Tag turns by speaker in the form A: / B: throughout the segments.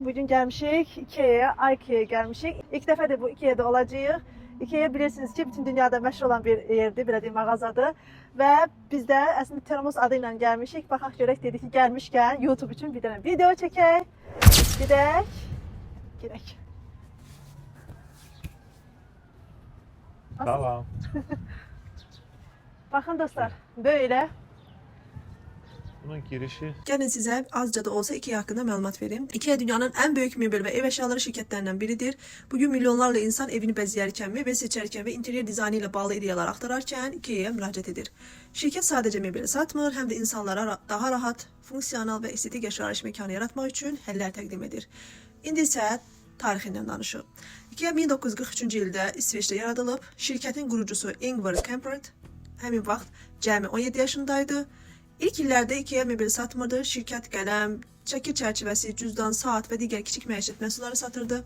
A: Bugün gelmişik Ikea'ya gelmişik. İlk defa da bu Ikea'da olacağıq. Ikea bilirsiniz ki, bütün dünyada məşhur olan bir yerdir, belə deyim, mağazadır. Və biz də əslində Termos adı ilə gəlmişik. Baxaq görək, dedik ki, gəlmişkən YouTube üçün bir dənə video çəkək. Gedək.
B: Tamam.
A: Baxın dostlar, böyle.
B: Bunun girişi.
A: Gəlin sizə azca da olsa Ikea haqqında məlumat verim. Ikea dünyanın ən böyük mebel və ev əşyaları şirkətlərindən biridir. Bugün milyonlarla insan evini bəzəyərkən, mebel seçərkən və interior dizaynı ilə bağlı ideyalar axtararkən Ikea'ya müraciət edir. Şirkət sadəcə mebel satmır, həm də insanlara daha rahat, funksional və estetik yaşayış məkanı yaratmaq üçün həllər təqdim edir. İndi isə tarixindən danışıq. Ikea 1943-cü ildə İsveçdə yaradılıb. Şirkətin qurucusu Ingvar Kamprad həmin vaxt cəmi 17 yaşındaydı. İlk illərdə Ikea mebel satmırdı. Şirkət qələm, çəkir çərçivəsi, cüzdan, saat və digər kiçik məişət məhsulları satırdı.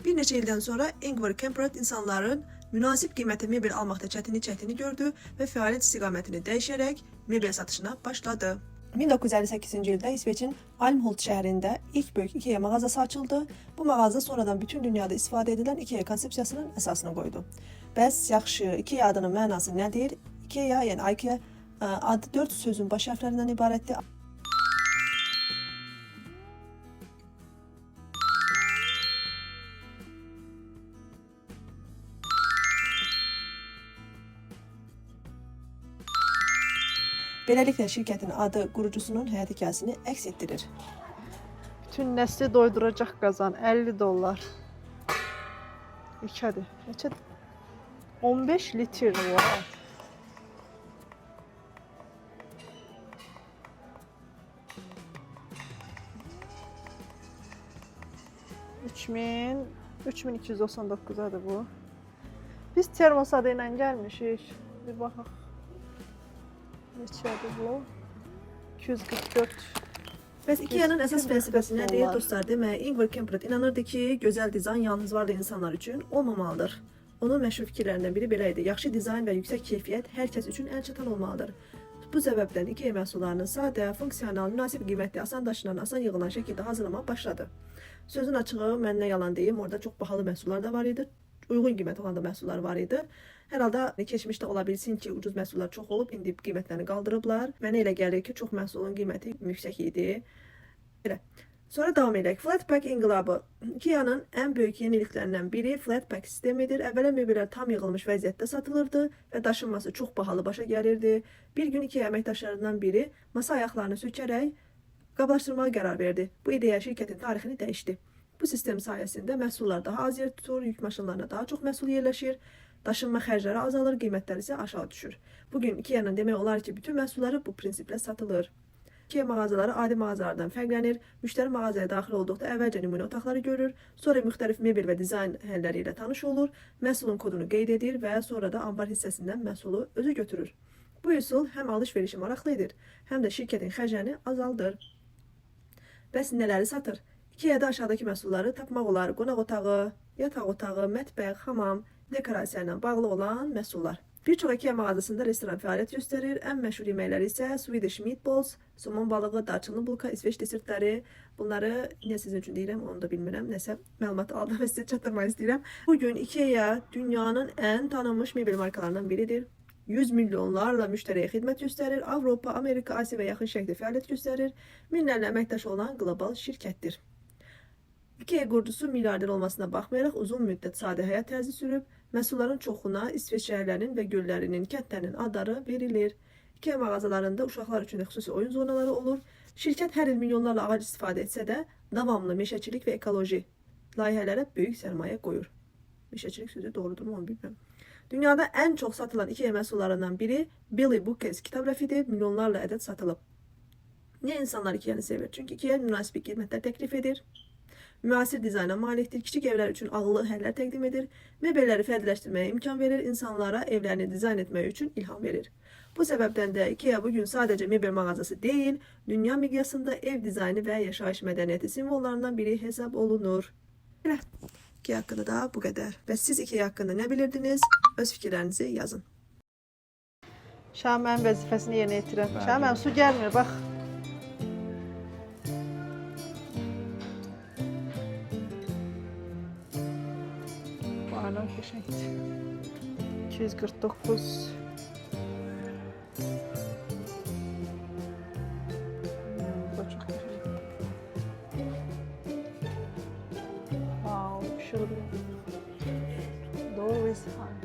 A: Bir neçə ildən sonra Ingvar Kamprad insanların münasib qiymətə mebel almaqda çətinlik çəkdiyini gördü və fəaliyyət istiqamətini dəyişərək mebel satışına başladı. 1958-ci ildə İsveçin Älmhult şəhərində ilk böyük Ikea mağazası açıldı. Bu mağaza sonradan bütün dünyada istifadə edilən Ikea konsepsiyasının əsasını qoydu. Bəs yaxşı, Ikea adının mənası nədir? Ikea, yəni Ikea adı 4 sözün baş hərflərindən ibarətdir. Beləliklə şirkətin adı qurucusunun həyat hekayəsini əks etdirir.
C: Bütün nesli doyduracaq qazan $50. İçədir. Neçədir? 15 litr var. $3299'adır bu. Biz termos adı ilə gəlmişik. Bir baxaq. Neçədir bu? 244.
A: Bəs Ikea'nın əsas fəlsəfəsi nədir dostlar? Demək, Ingvar Kamprad inanırdı ki, gözəl dizayn yalnız varlı insanlar üçün olmamalıdır. Onun məşhur fikirlərindən biri belə idi. Yaxşı dizayn və yüksək keyfiyyət hər kəs üçün əlçatan olmalıdır. Bu səbəbdən Ikea məhsullarını sadə, funksional, münasib qiymətli, asan daşınan, asan yığılan şəkildə hazırlamaq başladı. Sözün açığı, mən nə yalan deyim, orada çox bahalı məhsullar da var idi. Uyğun qiymət olan da məhsullar var idi. Hər halda keçmişdə ola bilsin ki, ucuz məhsullar çox olub, indi qiymətlərini qaldırıblar. Mənə elə gəlir ki, çox məhsulun qiyməti yüksək idi. Belə. Sonra davam edək. Flatpack inqilabı. Ikea'nın ən böyük yeniliklərindən biri flatpack sistemidir. Əvvələn mebellər tam yığılmış vəziyyətdə satılırdı və daşınması çox bahalı başa gəlirdi. Bir gün Ikea əməkdaşlarından biri masa ayaqlarını sökərək qablaşdırmağa qərar verdi. Bu ideya şirkətin tarixini dəyişdi. Bu sistem sayəsində məhsullar daha az yer tutur, yük maşınlarına daha çox məhsul yerləşir, daşınma xərcləri azalır, qiymətlər isə aşağı düşür. Bugün Ikea'nın demək olar ki, bütün məhsulları bu prinsiplə satılır. Ikea mağazaları adi mağazalardan fərqlənir. Müştəri mağazaya daxil olduqda əvvəlcə nümunə otaqları görür, sonra müxtəlif mebel və dizayn həlləri ilə tanış olur, məhsulun kodunu qeyd edir və sonra da ambar hissəsindən məhsulu özü götürür. Bu üsul həm alış-verişi maraqlı edir, həm də şirkətin xərclərini azaldır. Bəs nələri satır? Ikea'da aşağıdakı məhsulları tapmaq olar. Qonaq otağı, yataq otağı, mətbəx, hamam, dekorasiya ilə bağlı olan məhsullar. Bir çox Ikea mağazasında restoran fəaliyyət göstərir. Ən məşhur yeməkləri isə Swedish meatballs, somon balığı, darçınlı bulka, İsveç desertləri. Bunları niyə sizin üçün deyirəm, onu da bilmirəm. Nəsə məlumat aldım və sizə çatdırmaq istəyirəm. Bugün Ikea dünyanın ən tanınmış mebel markalarından biridir. 100 milyonlarla müştəriyə xidmət göstərir. Avropa, Amerika, Asiya və yaxın şərqdə fəaliyyət göstərir. Minlərlə əməkdaş olan qlobal şirkətdir. Ikea qurucusu milyarder olmasına baxmayaraq uzun müddət sadə həyat tərzi sürüb, məhsulların çoxuna İsveç şəhərlərinin və göllərinin, kəndlərinin adları verilir. Ikea mağazalarında uşaqlar üçün xüsusi oyun zonaları olur. Şirkət hər il milyonlarla ağac istifadə etsə də, davamlı meşəçilik və ekoloji layihələrə böyük sərmayə qoyur. Meşəçilik sözü doğrudurmu, onu bilmirəm. Dünyada ən çox satılan Ikea məhsullarından biri Billy Bookcase kitab rəfidir, milyonlarla ədəd satılıb. Niyə insanlar Ikea'nı sevir? Çünki Ikea münasib qiymətlər təklif edir. Müasir dizayna malikdir, kiçik evlər üçün ağıllı həllər təqdim edir, mebelləri fərdiləşdirməyə imkan verir, insanlara evlərini dizayn etmək üçün ilham verir. Bu səbəbdən də Ikea bugün sadəcə mebel mağazası deyil, dünya miqyasında ev dizaynı və yaşayış mədəniyyəti simvollarından biri hesab olunur. Belə, Ikea haqqında da bu qədər. Bəs siz Ikea haqqında nə bilirdiniz? Öz fikirlərinizi yazın.
C: Şahin vəzifəsini yerinə yetirən. Şahin su gəlmir, bax. aynen qəşəngdir. 249. Bu da çox qəşəng. Wow, şurada. Door is high.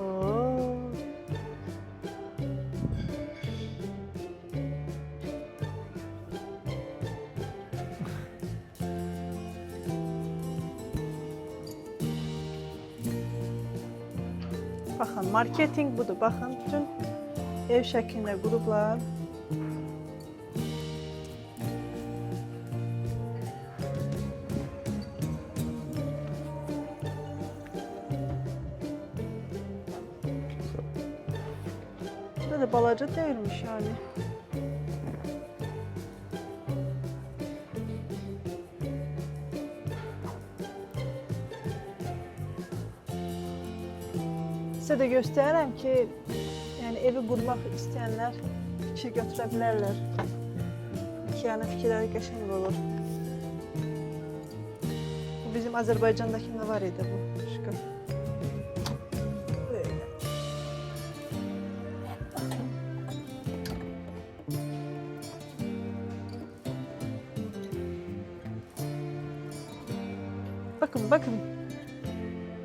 C: Oh. Baxın, marketing budur. Baxın, bütün ev şəklində qurublar. Burada da balaca değilmiş yani. Size de göstereyim ki yani evi kurmak isteyenler fikir götürebilirler. Hikayenin fikirleri qəşəng olur. Bu bizim Azərbaycandakında var idi bu şıkır. Böyle. Bakın bakın.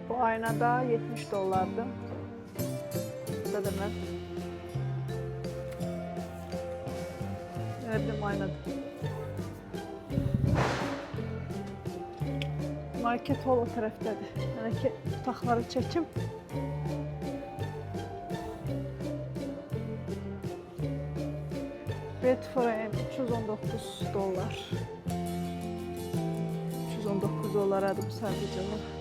C: Bu aynada 70 dolardı. Burada da ben. Evim aynadı. Market hol o taraftadır. Yani ki otaqları çekim. Bed frame 319 dolar. 319 dolara da bu sadece bu.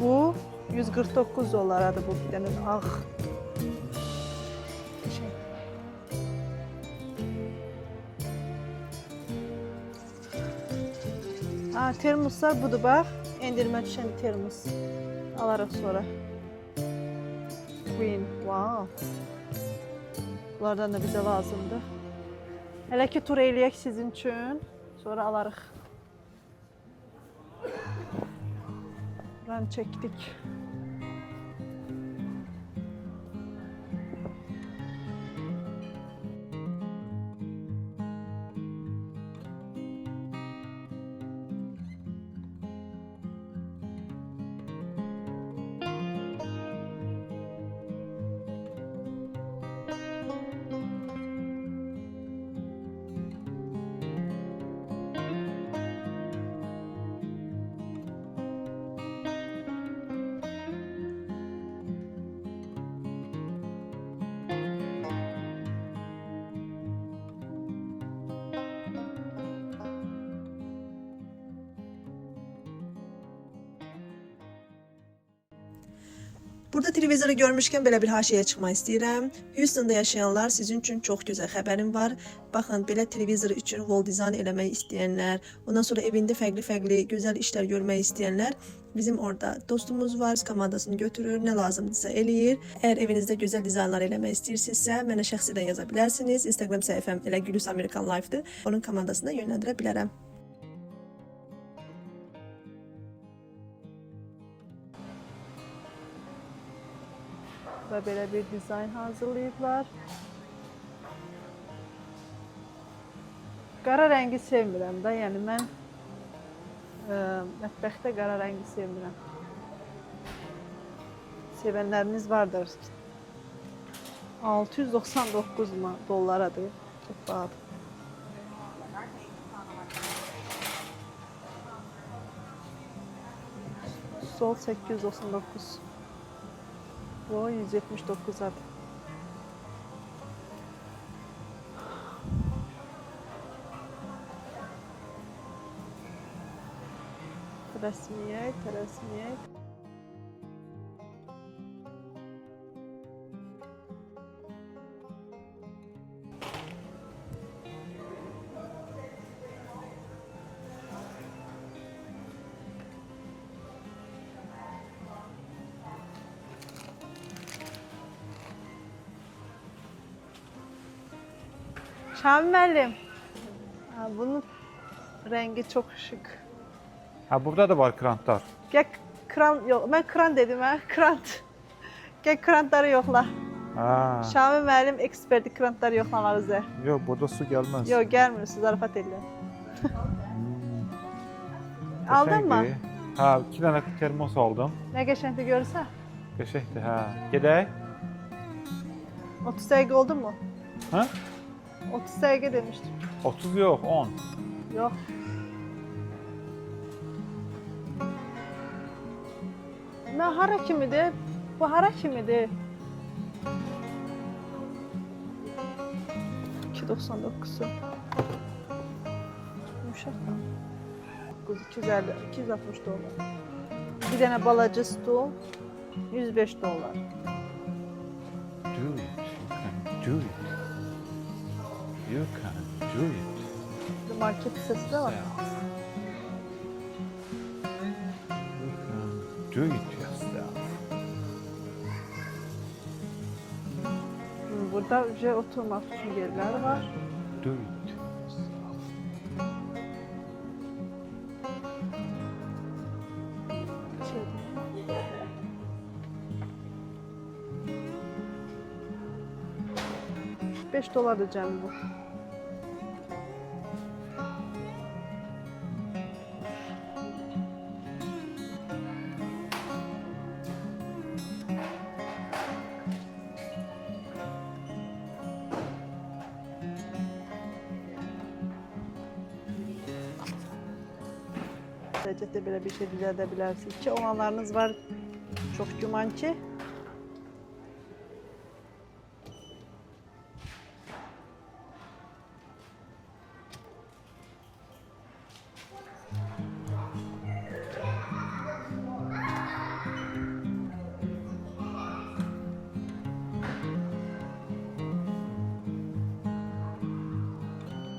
C: Bu 149 dolara da bu bir dənə ağ. Ha, termoslar budur bax. Endirmə düşən termos. Alarıq sonra. Queen, wow. Bunlardan da bize lazımdır. Hələ ki tur eləyək sizin üçün. Sonra alarıq. Buranı çəkdik.
A: Burada televizoru görmüşkən belə bir haşiyə çıxmaq istəyirəm. Houston'da yaşayanlar sizin üçün çox gözəl xəbərim var. Baxın, belə televizor üçün wall dizayn eləmək istəyənlər, ondan sonra evində fərqli gözəl işlər görmək istəyənlər bizim orada dostumuz var, komandasını götürür, nə lazımdırsa eləyir. Əgər evinizdə gözəl dizaynlar eləmək istəyirsinizsə, mənə şəxsidən yaza bilərsiniz. Instagram səhifəm elə Gülüs American Life'dır. Onun komandasına yönləndirə bilərəm.
C: Və belə bir dizayn hazırlayıblar. Qara rəngi sevmirəm də, yəni mən mətbəxdə qara rəngi sevmirəm. Sevənləriniz vardır. 699 dollaradır. Çox bahadır. Sol 899. O 179 adı. Tələsməyək. Şamil müəllim. Ha, bunun rengi çok şık.
B: Ha burada da var krantlar.
C: Gel kran yok. Ben kran dedim ha. Krant. Gel krantları yokla.
B: Ha.
C: Şamil müəllim eksperti krantları yoklamaq üzere.
B: Yok burada su gelmez.
C: Yok gelmiyor. Siz zarafat edin. Aldın mı?
B: Qəşəngdir. Ha 2 tane termos aldım.
C: Ne geçenti görürse.
B: Qəşəngdir ha. Gedək.
C: 30 sevgi oldu mu?
B: Ha?
C: 30 sevgi demiştim.
B: 30 yok 10.
C: Yok. Ne hara kimidir? Bu hara kimidir? 2.99'u. Yumuşak mı? 250, 260 dolar. Bir tane balacı stul, 105 dolar.
B: Do it. You can do it. You can do it.
C: Bir market sesi de var.
B: You can do it yourself.
C: Burada oturmak için yerler var.
B: Do it yourself.
C: Şey. 5 dolar diyeceğim bu. Derecede böyle bir şey düzeltebilirsiniz ki olanlarınız var çok güman ki.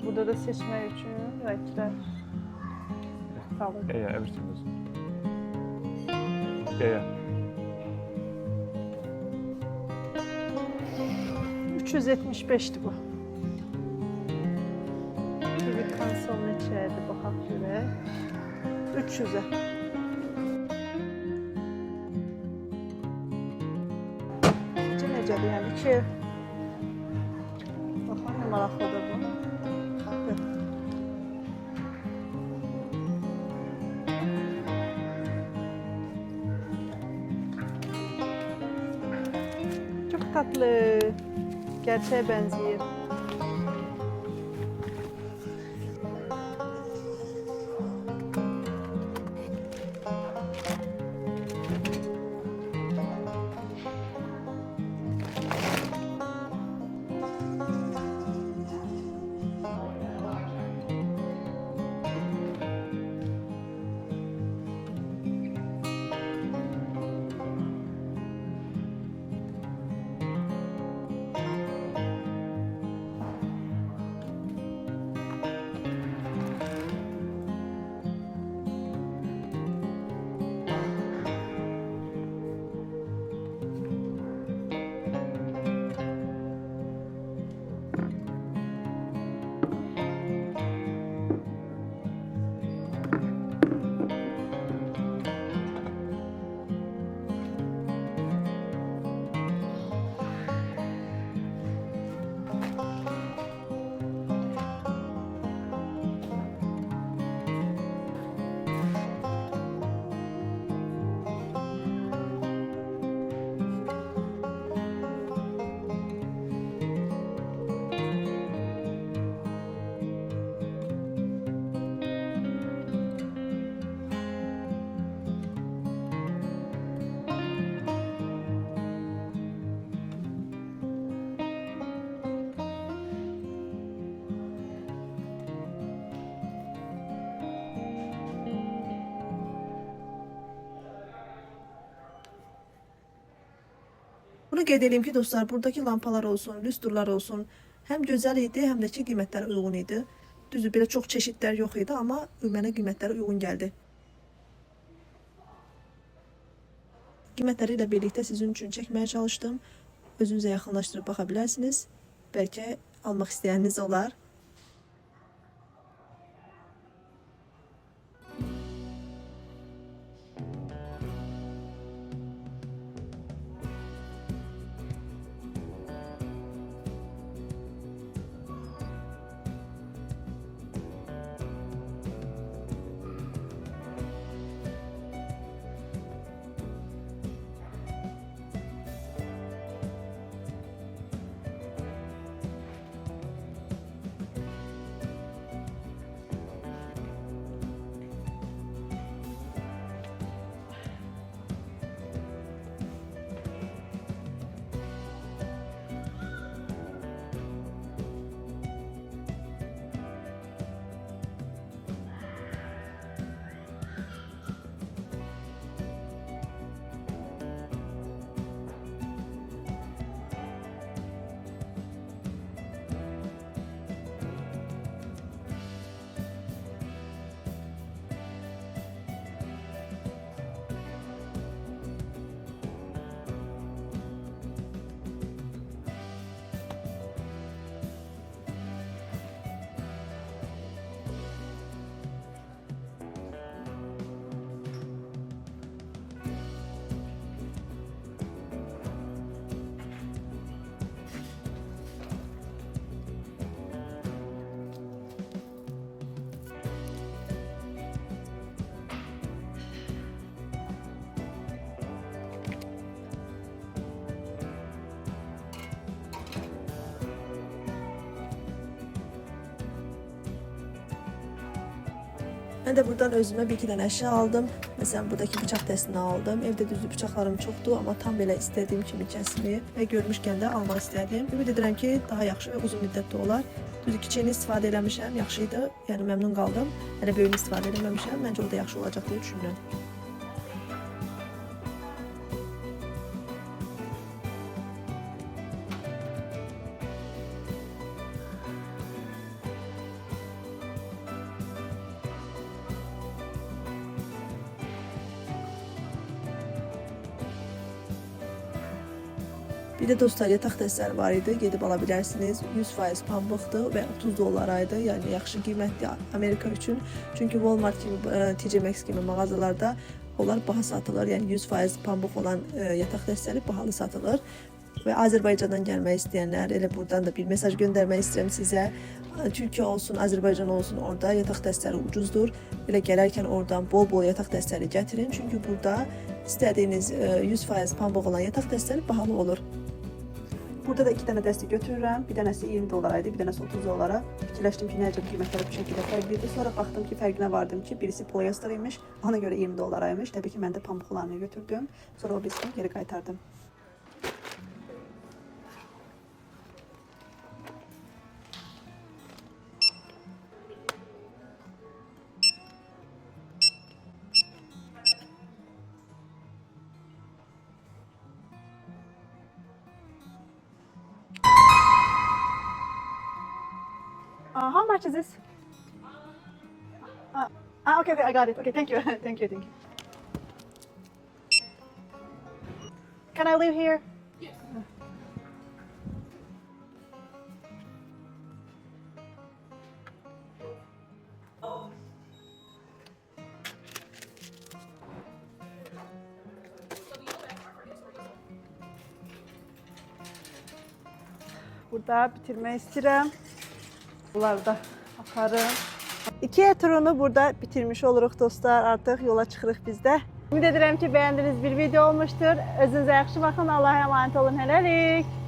C: Burada da seçme için renkler. Kalın.
B: Yeah, yeah, everything is. Yeah, yeah.
C: 375'ti bu. TV konsol neçəydi baxaq görək. 300'e. Necədir yəni ki? Baxaq nə maraqlıdır bu. Çok tatlı. Gerçeğe benziyor.
A: Bunu qeyd edeyim ki, dostlar, buradakı lampalar olsun, lüstrlar olsun, həm gözəl idi, həm də ki, qiymətləri uyğun idi. Düzdür, belə çox çeşidlər yox idi, amma mənə qiymətləri uyğun gəldi. Qiymətləri ilə birlikdə sizin üçün çəkməyə çalışdım. Özünüzə yaxınlaşdırıb baxa bilərsiniz. Bəlkə almaq istəyəniniz olar. Ben de buradan özüme bir iki dənə əşya aldım. Məsələn, buradakı bıçaq dəstini aldım. Evdə düzdür bıçaqlarım çoxdur, amma tam belə istədiyim kimi kəsmir və görmüşkən də almaq istədim. Ümid edirəm ki, daha yaxşı və uzun müddətli olar. Düzdür, kiçiyini istifadə eləmişəm, yaxşı idi. Yəni məmnun qaldım. Hələ böyüyünü istifadə eləməmişəm. Məncə o da yaxşı olacaq deyə düşünürəm. Bir de dostlar yataq dəstələri var idi, gedib ala bilərsiniz. 100% pambıqdır və 30 dollaraydı, yəni yaxşı qiymətli Amerika üçün. Çünki Walmart kimi, TJ Maxx kimi mağazalarda onlar baha satılır. Yəni 100% pambıq olan yataq dəstələri bahalı satılır. Və Azərbaycandan gəlmək istəyənlər, elə buradan da bir mesaj göndərmək istəyirəm sizə. Türkiyə olsun, Azərbaycan olsun, orada yataq dəstələri ucuzdur. Elə gələrkən oradan bol-bol yataq dəstələri gətirin. Çünki burada istədiyiniz 100% pambıq olan yataq dəstələri bahalı olur. Burada da iki dənə dəstə götürürəm. Bir dənəsi 20 dollaraydı, bir dənəsi 30 dollara. Fikirləşdim ki, nəcə qiymətləri bu şəkildə fərqlidir. Sonra baxdım ki, fərqinə vardım ki, birisi polyester imiş, ona görə 20 dollaraymış. Təbii ki, mən də pambıqlarını götürdüm. Sonra o birisini geri qaytardım. How much is this? Okay, I got it. Okay, thank you. Thank you. Can I live here? Yes. Burada bitirmək istəyirəm. Bunları da aparım. İkiye turunu burada bitirmiş oluruq dostlar. Artıq yola çıxırıq biz də. Ümid edirəm ki, bəyəndiyiniz bir video olmuşdur. Özünüzə yaxşı baxın. Allah'a emanet olun. Hələlik.